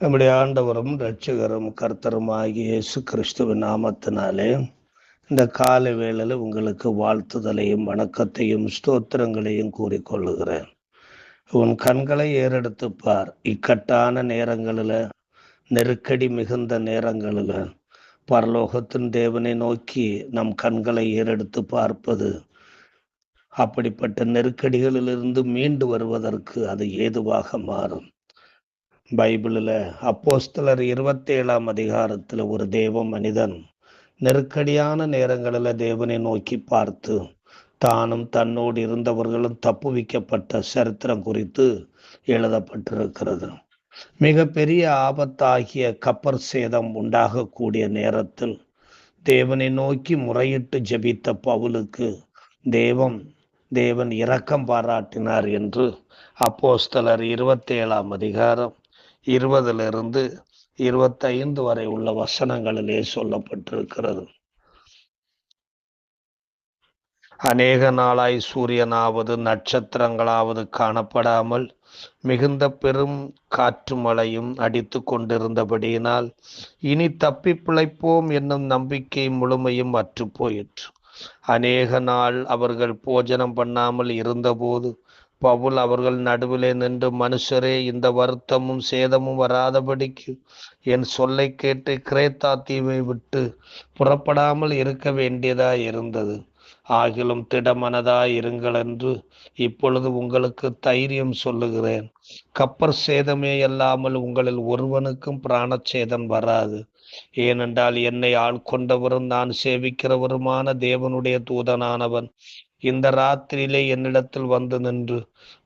நம்முடைய ஆண்டவரும் இரட்சகரும் கர்த்தருமாகிய இயேசு கிறிஸ்துவின் நாமத்தினாலே இந்த காலை வேளையில் உங்களுக்கு வாழ்த்துதலையும் வணக்கத்தையும் ஸ்தோத்திரங்களையும் கூறிக்கொள்ளுகிறேன். உன் கண்களை ஏறெடுத்து பார். இக்கட்டான நேரங்களில், நெருக்கடி மிகுந்த நேரங்களில் பரலோகத்தின் தேவனை நோக்கி நம் கண்களை ஏறெடுத்து பார்ப்பது அப்படிப்பட்ட நெருக்கடிகளிலிருந்து மீண்டு வருவதற்கு அது ஏதுவாக மாறும். பைபிளில் அப்போஸ்தலர் 27ஆம் அதிகாரத்தில் ஒரு தேவ மனிதன் நெருக்கடியான நேரங்களில் தேவனை நோக்கி பார்த்து தானும் தன்னோடு இருந்தவர்களும் தப்புவிக்கப்பட்ட சரித்திரம் குறித்து எழுதப்பட்டிருக்கிறது. மிக பெரிய ஆபத்தாகிய கப்பர் சேதம் உண்டாகக்கூடிய நேரத்தில் தேவனை நோக்கி முறையிட்டு ஜெபித்த பவுலுக்கு தேவன் இரக்கம் பாராட்டினார் என்று அப்போஸ்தலர் 27ஆம் அதிகாரம் 20 25 வரை உள்ள வசனங்களிலே சொல்லப்பட்டிருக்கிறது. அநேக நாளாய் சூரியனாவது நட்சத்திரங்களாவது காணப்படாமல் மிகுந்த பெரும் காற்று மழையும் அடித்து கொண்டிருந்தபடியினால் இனி தப்பி பிழைப்போம் என்னும் நம்பிக்கை முழுமையும் அற்று போயிற்று. அநேக நாள் அவர்கள் போஜனம் பண்ணாமல் இருந்தபோது பவுல் அவர்கள் நடுவிலே நின்று, மனுஷரே, இந்த வருத்தமும் சேதமும் வராதபடிக்கு என் சொல்லை கேட்டு கிரேத்தா தீவை விட்டு புறப்படாமல் இருக்க வேண்டியதாய் இருந்தது. ஆகிலும் திடமனதாய் இருங்கள் என்று இப்பொழுது உங்களுக்கு தைரியம் சொல்லுகிறேன். கப்பர் சேதமே அல்லாமல் உங்களில் ஒருவனுக்கும் பிராணச்சேதம் வராது. ஏனென்றால் என்னை ஆட்கொண்டவரும் நான் சேவிக்கிறவருமான தேவனுடைய தூதனானவன் இந்த ராத்திரியிலே என்னிடத்தில் வந்து நின்று,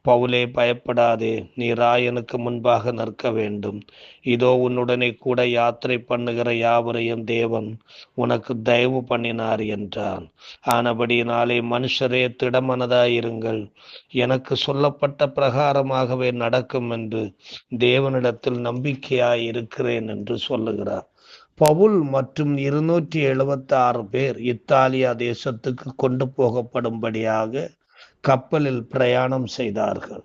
பவுலே, பயப்படாதே, நீ ராயனுக்கு முன்பாக நிற்க வேண்டும். இதோ உன்னுடனே கூட யாத்திரை பண்ணுகிற யாவரையும் தேவன் உனக்கு தயவு பண்ணினார் என்றான். ஆனபடியினாலே மனுஷரே, திடமனதாயிருங்கள், எனக்கு சொல்லப்பட்ட பிரகாரமாகவே நடக்கும் என்று தேவனிடத்தில் நம்பிக்கையாய் இருக்கிறேன் என்று சொல்லுகிறார். பவுல் மற்றும் 276 பேர் இத்தாலியா தேசத்துக்கு கொண்டு போகப்படும்படியாக கப்பலில் பிரயாணம் செய்தார்கள்.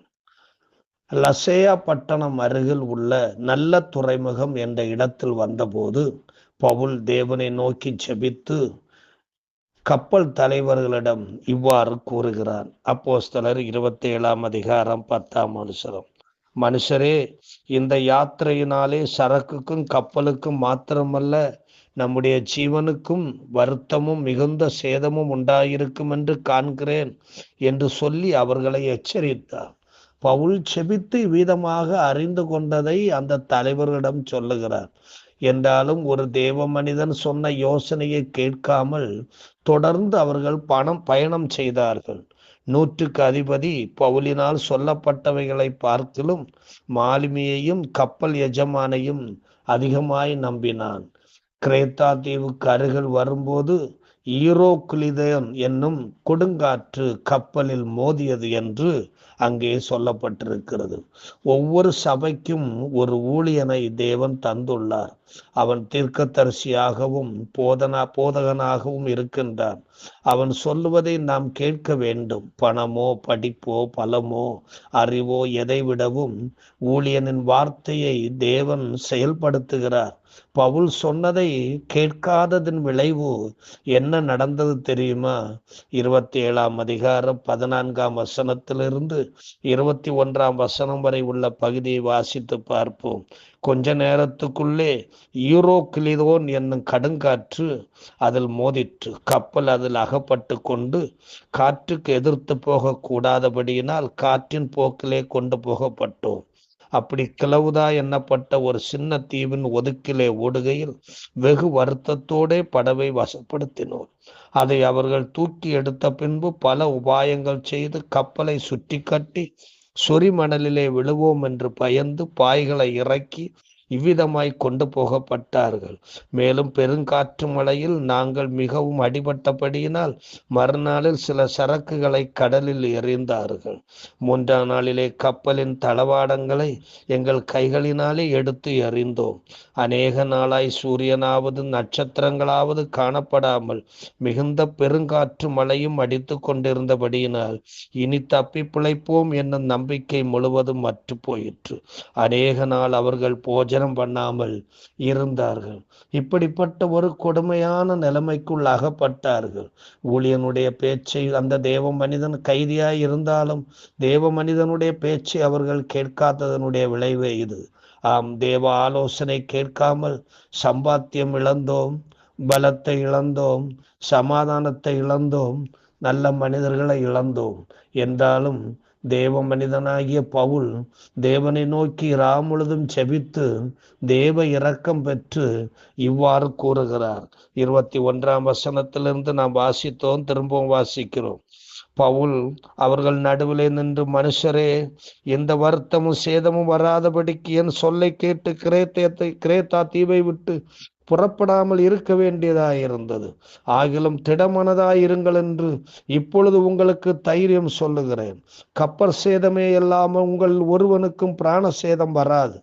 லசேயா பட்டணம் அருகில் உள்ள நல்ல துறைமுகம் என்ற இடத்தில் வந்தபோது பவுல் தேவனை நோக்கி ஜெபித்து கப்பல் தலைவர்களிடம் இவ்வாறு கூறுகிறான். அப்போஸ்தலர் 27ஆம் அதிகாரம் 10ஆம் வசனம். மனுஷரே, இந்த யாத்திரையினாலே சரக்குக்கும் கப்பலுக்கும் மாத்திரமல்ல, நம்முடைய ஜீவனுக்கும் வருத்தமும் மிகுந்த சேதமும் உண்டாயிருக்கும் என்று காண்கிறேன் என்று சொல்லி அவர்களை எச்சரித்தார். பவுல் செபித்து வீதமாக அறிந்து கொண்டதை அந்த தலைவர்களிடம் சொல்லுகிறார். என்றாலும் ஒரு தேவ மனிதன் சொன்ன யோசனையை கேட்காமல் தொடர்ந்து அவர்கள் பயணம் செய்தார்கள். 100க்கு அதிபதி பவுலினால் சொல்லப்பட்டவைகளை பார்க்கிலும் மாலுமியையும் கப்பல் எஜமானையும் அதிகமாய் நம்பினான். கிரேத்தா தீவுக்கு அருகில் வரும்போது ஈரோக்லிதேன் என்னும் கொடுங்காற்று கப்பலில் மோதியது என்று அங்கே சொல்லப்பட்டிருக்கிறது. ஒவ்வொரு சபைக்கும் ஒரு ஊழியனை தேவன் தந்துள்ளார். அவன் தீர்க்கதரிசியாகவும் போதகனாகவும் இருக்கின்றான். அவன் சொல்லுவதை நாம் கேட்க வேண்டும். பணமோ படிப்போ பலமோ அறிவோ எதை விடவும் ஊழியனின் வார்த்தையை தேவன் செயல்படுத்துகிறார். பவுல் சொன்னதை கேட்காததின் விளைவு என்ன நடந்தது தெரியுமா? 27ஆம் அதிகாரம் 14ஆம் வசனத்திலிருந்து 21ஆம் வசனம் வரை உள்ள பகுதியை வாசித்து பார்ப்போம். கொஞ்ச நேரத்துக்குள்ளே ஈரோக்லிதோன் என்னும் கடுங்காற்று அதில் மோதிற்று. கப்பல் அதில் அகப்பட்டு கொண்டு காற்றுக்கு எதிர்த்து போக கூடாதபடியினால் காற்றின் போக்கிலே கொண்டு போகப்பட்டோம். அப்படி கிளவுதா எண்ணப்பட்ட ஒரு சின்ன தீவின் ஒதுக்கிலே ஓடுகையில் வெகு வருத்தத்தோடே படவை வசப்படுத்தினோம். அதை அவர்கள் தூக்கி எடுத்த பின்பு பல உபாயங்கள் செய்து கப்பலை சுற்றி கட்டி சொரிமணலிலே விழுவோம் என்று பயந்து பாய்களை இறக்கி இவ்விதமாய் கொண்டு போகப்பட்டார்கள். மேலும் பெருங்காற்று மழையில் நாங்கள் மிகவும் அடிபட்டபடியினால் மறுநாளில் சில சரக்குகளை கடலில் எறிந்தார்கள். 3ஆம் நாளிலே கப்பலின் தளவாடங்களை எங்கள் கைகளினாலே எடுத்து எறிந்தோம். அநேக நாளாய் சூரியனாவது நட்சத்திரங்களாவது காணப்படாமல் மிகுந்த பெருங்காற்று மழையும் அடித்து கொண்டிருந்தபடியினால் இனி தப்பி பிழைப்போம் என்னும் நம்பிக்கை முழுவதும் அற்று போயிற்று. அநேக நாள் அவர்கள் போஜனம் போஜனம் பண்ணாமல் இருந்தார்கள். இப்படிப்பட்ட ஒரு கொடுமையான நிலைமைக்குள் அகப்பட்டார்கள். ஊழியனுடைய பேச்சை அந்த தேவ மனிதன் கைதியாய் இருந்தாலும் தேவ மனிதனுடைய பேச்சை அவர்கள் கேட்காததனுடைய விளைவே இது. தேவ ஆலோசனை கேட்காமல் சம்பாத்தியம் இழந்தோம், பலத்தை இழந்தோம், சமாதானத்தை இழந்தோம், நல்ல மனிதர்களை இழந்தோம். என்றாலும் தேவ மனிதனாகிய பவுல் தேவனை நோக்கி முழுதும் செபித்து தேவ இரக்கம் பெற்று இவ்வாறு கூறுகிறார். 21ஆம் வசனத்திலிருந்து நாம் வாசித்தோம், திரும்பவும் வாசிக்கிறோம். பவுல் அவர்கள் நடுவிலே நின்று, மனுஷரே, எந்த வருத்தமும் சேதமும் வராதபடிக்கு என் சொல்லை கேட்டு கிரேத்தா தீவை விட்டு புறப்படாமல் இருக்க வேண்டியதாயிருந்தது. ஆகிலும் திடமனதாயிருங்கள் என்று இப்பொழுது உங்களுக்கு தைரியம் சொல்லுகிறேன். கப்பற் சேதமே இல்லாமல் உங்கள் ஒருவனுக்கும் பிராண சேதம் வராது.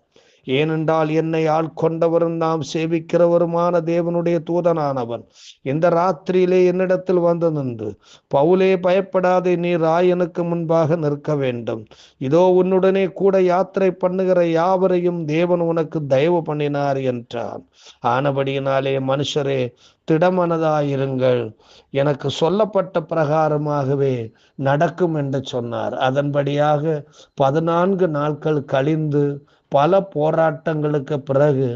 ஏனென்றால் என்னை ஆட்கொண்டவரும் நாம் சேவிக்கிறவருமான தேவனுடைய தூதனானவன் இந்த ராத்திரியிலே என்னிடத்தில் வந்து நின்று, பவுலே, பயப்படாதே, நீ ராயனுக்கு முன்பாக நிற்க வேண்டும். இதோ உன்னுடனே கூட யாத்திரை பண்ணுகிற யாவரையும் தேவன் உனக்கு தயவு பண்ணினார் என்றான். ஆனபடியினாலே மனுஷரே, திடமனதாயிருங்கள், எனக்கு சொல்லப்பட்ட பிரகாரமாகவே நடக்கும் என்று சொன்னார். அதன்படியாக 14 நாட்கள் கழிந்து பல போராட்டங்களுக்கு பிறகு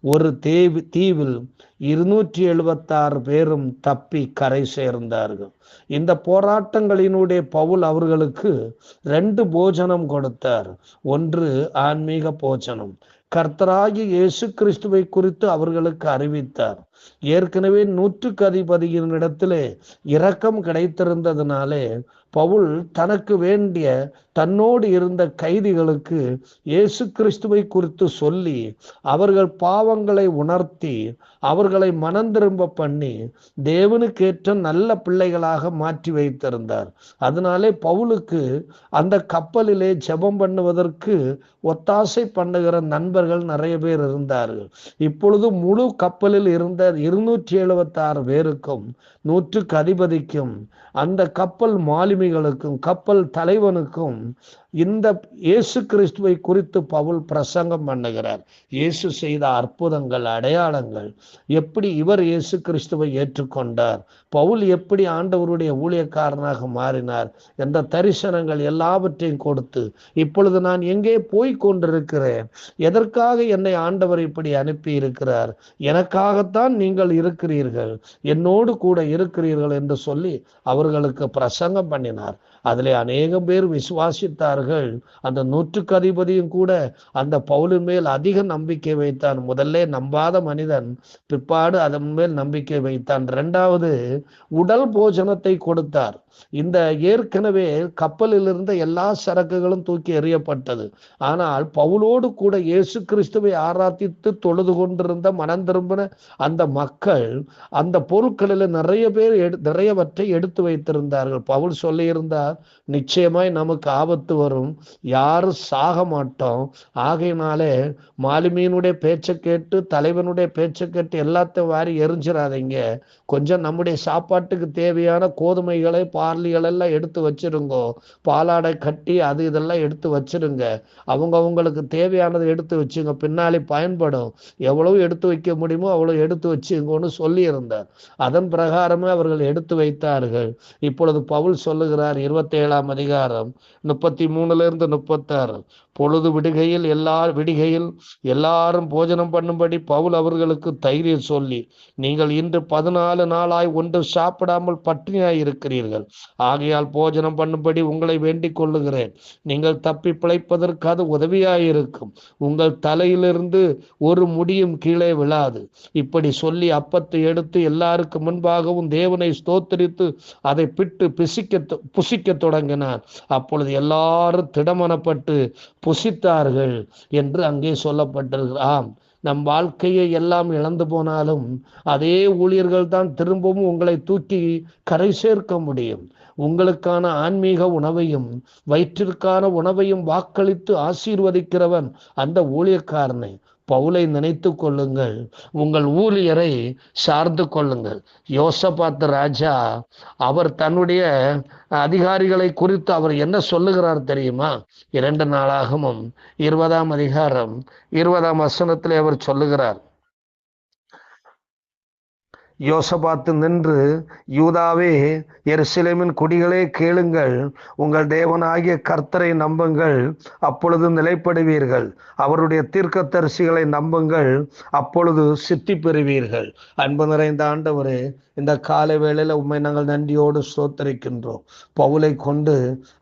ஒரு தீவில் 276 பேரும் தப்பி கரை சேர்ந்தார்கள். இந்த போராட்டங்களினுடைய பவுல் அவர்களுக்கு 2 போஜனம் கொடுத்தார். ஒன்று ஆன்மீக போஜனம். கர்த்தராகிய இயேசு கிறிஸ்துவை குறித்து அவர்களுக்கு அறிவித்தார். ஏற்கனவே 100க்கு அதிபதியின் இடத்திலே இரக்கம் கிடைத்திருந்ததினாலே பவுல் தனக்கு வேண்டிய தன்னோடு இருந்த கைதிகளுக்கு இயேசு கிறிஸ்துவை குறித்து சொல்லி அவர்கள் பாவங்களை உணர்த்தி அவர்களை மனம் திரும்ப பண்ணி தேவனுக்கேற்ற நல்ல பிள்ளைகளாக மாற்றி வைத்திருந்தார். அதனாலே பவுலுக்கு அந்த கப்பலிலே ஜெபம் பண்ணுவதற்கு ஒத்தாசை பண்ணுகிற நண்பர்கள் நிறைய பேர் இருந்தார்கள். இப்பொழுது முழு கப்பலில் இருந்த 276 பேருக்கும் 100க்கு அதிபதிக்கும் அந்த கப்பல் மாலுமிகளுக்கும் கப்பல் தலைவனுக்கும் இந்த இயேசு கிறிஸ்துவை குறித்து பவுல் பிரசங்கம் பண்ணுகிறார். இயேசு செய்த அற்புதங்கள், அடையாளங்கள், எப்படி இவர் இயேசு கிறிஸ்துவை ஏற்றுக்கொண்டார், பவுல் எப்படி ஆண்டவருடைய ஊழியக்காரனாக மாறினார் என்ற தரிசனங்கள் எல்லாவற்றையும் கொடுத்து, இப்பொழுது நான் எங்கே போய் கொண்டிருக்கிறேன், எதற்காக என்னை ஆண்டவர் இப்படி அனுப்பி இருக்கிறார், எனக்காகத்தான் நீங்கள் இருக்கிறீர்கள், என்னோடு கூட இருக்கிறீர்கள் என்று சொல்லி அவர்களுக்கு பிரசங்கம் பண்ணினார். அதிலே அநேகம் பேர் விசுவாசித்தார்கள். அந்த 100க்கு அதிபதியும் கூட அந்த பவுலின் மேல் அதிக நம்பிக்கை வைத்தான். முதல்ல நம்பாத மனிதன் பிற்பாடு அதன் மேல் நம்பிக்கை வைத்தான். 2வது உடல் போஜனத்தை கொடுத்தார். இந்த ஏற்கனவே கப்பலில் இருந்த எல்லா சரக்குகளும் தூக்கி எறியப்பட்டது. ஆனால் பவுலோடு கூட இயேசு கிறிஸ்துவை ஆராதித்து தொழுது கொண்டிருந்த மனம் திரும்பின அந்த மக்கள் அந்த பொருட்களில் நிறையவற்றை எடுத்து வைத்திருந்தார்கள். பவுல் சொல்லியிருந்தார், நிச்சயமாய் நமக்கு ஆபத்து வரும், யாரும் சாக மாட்டோம், ஆகையினாலே மாலுமியினுடைய பேச்சை கேட்டு தலைவனுடைய பேச்சை கேட்டு எல்லாத்தையும் வாரி எரிஞ்சிடாதீங்க, கொஞ்சம் நம்முடைய சாப்பாட்டுக்கு தேவையான கோதுமைகளை பார்லிகள் எல்லாம் எடுத்து வச்சிருங்கோ, பாலாடை கட்டி அது இதெல்லாம் எடுத்து வச்சிருங்க, அவங்களுக்கு தேவையானதை எடுத்து வச்சுங்க, பின்னாலே பயன்படும், எவ்வளவு எடுத்து வைக்க முடியுமோ அவ்வளவு எடுத்து வச்சுங்கன்னு சொல்லி இருந்தார். அதன் பிரகாரமே அவர்கள் எடுத்து வைத்தார்கள். இப்பொழுது பவுல் சொல்லுகிறார் 27ஆம் அதிகாரம் 33 36, பொழுது விடுகையில் எல்லாரும் போஜனம் பண்ணும்படி பவுல் அவர்களுக்கு தைரியம் சொல்லி, நீங்கள் இன்று 14 நாளாய் ஒன்று சாப்பிடாமல் பட்டினியாய் இருக்கிறீர்கள், ஆகையால் போஜனம் பண்ணும்படி உங்களை வேண்டிக் கொள்ளுகிறேன், நீங்கள் தப்பி பிழைப்பதற்கு அது உதவியாயிருக்கும், உங்கள் தலையிலிருந்து ஒரு முடியும் கீழே விழாது. இப்படி சொல்லி அப்பத்தை எடுத்து எல்லாருக்கு முன்பாகவும் தேவனை ஸ்தோத்திரித்து அதை பிட்டு புசிக்க தொடங்கினார். அப்பொழுது எல்லாரும் திடமனப்பட்டு புசித்தார்கள் என்று அங்கே சொல்லப்பட்டிருக்கிறார். நம் வாழ்க்கையை எல்லாம் இழந்து போனாலும் அதே ஊழியர்கள் தான் திரும்பவும் உங்களை தூக்கி கரை சேர்க்க முடியும். உங்களுக்கான ஆன்மீக உணவையும் வயிற்றிற்கான உணவையும் வாக்களித்து ஆசீர்வதிக்கிறவன் அந்த ஊழியக்காரனை. பவுலை நினைத்து கொள்ளுங்கள், உங்கள் ஊழியரை சார்ந்து கொள்ளுங்கள். யோசபாத் ராஜா அவர் தன்னுடைய அதிகாரிகளை குறித்து அவர் என்ன சொல்லுகிறார் தெரியுமா? 2 நாளாகமும் 20ஆம் அதிகாரம் 20ஆம் வசனத்திலே அவர் சொல்லுகிறார், யோசபாத்து நின்று, யூதாவே, எருசலேமின் குடிகளே கேளுங்கள், உங்கள் தேவனாகிய கர்த்தரை நம்புங்கள், அப்பொழுது நிலைப்படுவீர்கள். அவருடைய தீர்க்கதரிசிகளை நம்புங்கள், அப்பொழுது சித்தி பெறுவீர்கள். அன்பு நிறைந்த ஆண்டவரே, இந்த காலை வேளையில உண்மை நாங்கள் நன்றியோடு ஸ்தோத்தரிக்கின்றோம். பவுலை கொண்டு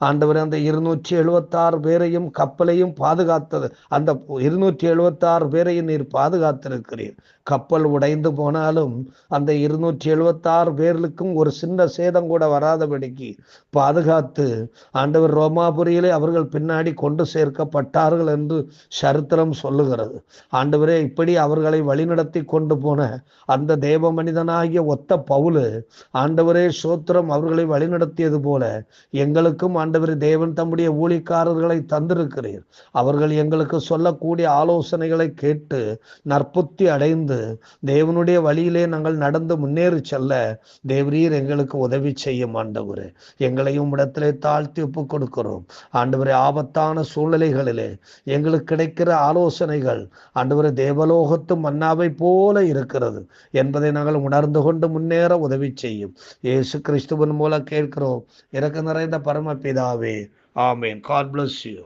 ஆண்டவரே அந்த 276 பேரையும் கப்பலையும் பாதுகாத்தது, அந்த 276 பேரையும் நீர் பாதுகாத்திருக்கிறீர். கப்பல் உடைந்து போனாலும் அந்த 276 பேர்களுக்கும் ஒரு சின்ன சேதம் கூட வராதபடிக்கு பாதுகாத்து ஆண்டவர் ரோமாபுரியிலே அவர்கள் பின்னாடி கொண்டு சேர்க்கப்பட்டார்கள் என்று சரித்திரம் சொல்லுகிறது. ஆண்டவரே, இப்படி அவர்களை வழிநடத்தி கொண்டு போன அந்த தேவ மனிதனாகிய ஒத்த பவுலு, ஆண்டவரே சோத்திரம், அவர்களை வழிநடத்தியது போல எங்களுக்கும் ஆண்டவரே தேவன் தம்முடைய ஊழியக்காரர்களை தந்திருக்கிறீர். அவர்கள் எங்களுக்கு சொல்லக்கூடிய ஆலோசனைகளை கேட்டு நற்புத்தி அடைந்து தேவனுடைய வழியிலே நாங்கள் நடந்து முன்னேறி செல்ல தேவரீர் எங்களுக்கு உதவி செய்யும். ஆண்டவரே, எங்களையும் இடத்திலே தாழ்த்தி ஒப்புக் கொடுக்கிறோம். ஆண்டவரே, ஆபத்தான சூழ்நிலைகளிலே எங்களுக்கு கிடைக்கிற ஆலோசனைகள் ஆண்டவரே தேவலோகத்து மன்னாவை போல இருக்கிறது என்பதை நாங்கள் உணர்ந்து கொண்டு முன்னேற உதவி செய்யும். இயேசு கிறிஸ்துவின் மூலம் கேட்கிறோம், இரக்கம் நிறைந்த பரமபிதாவே, ஆமேன். God bless you.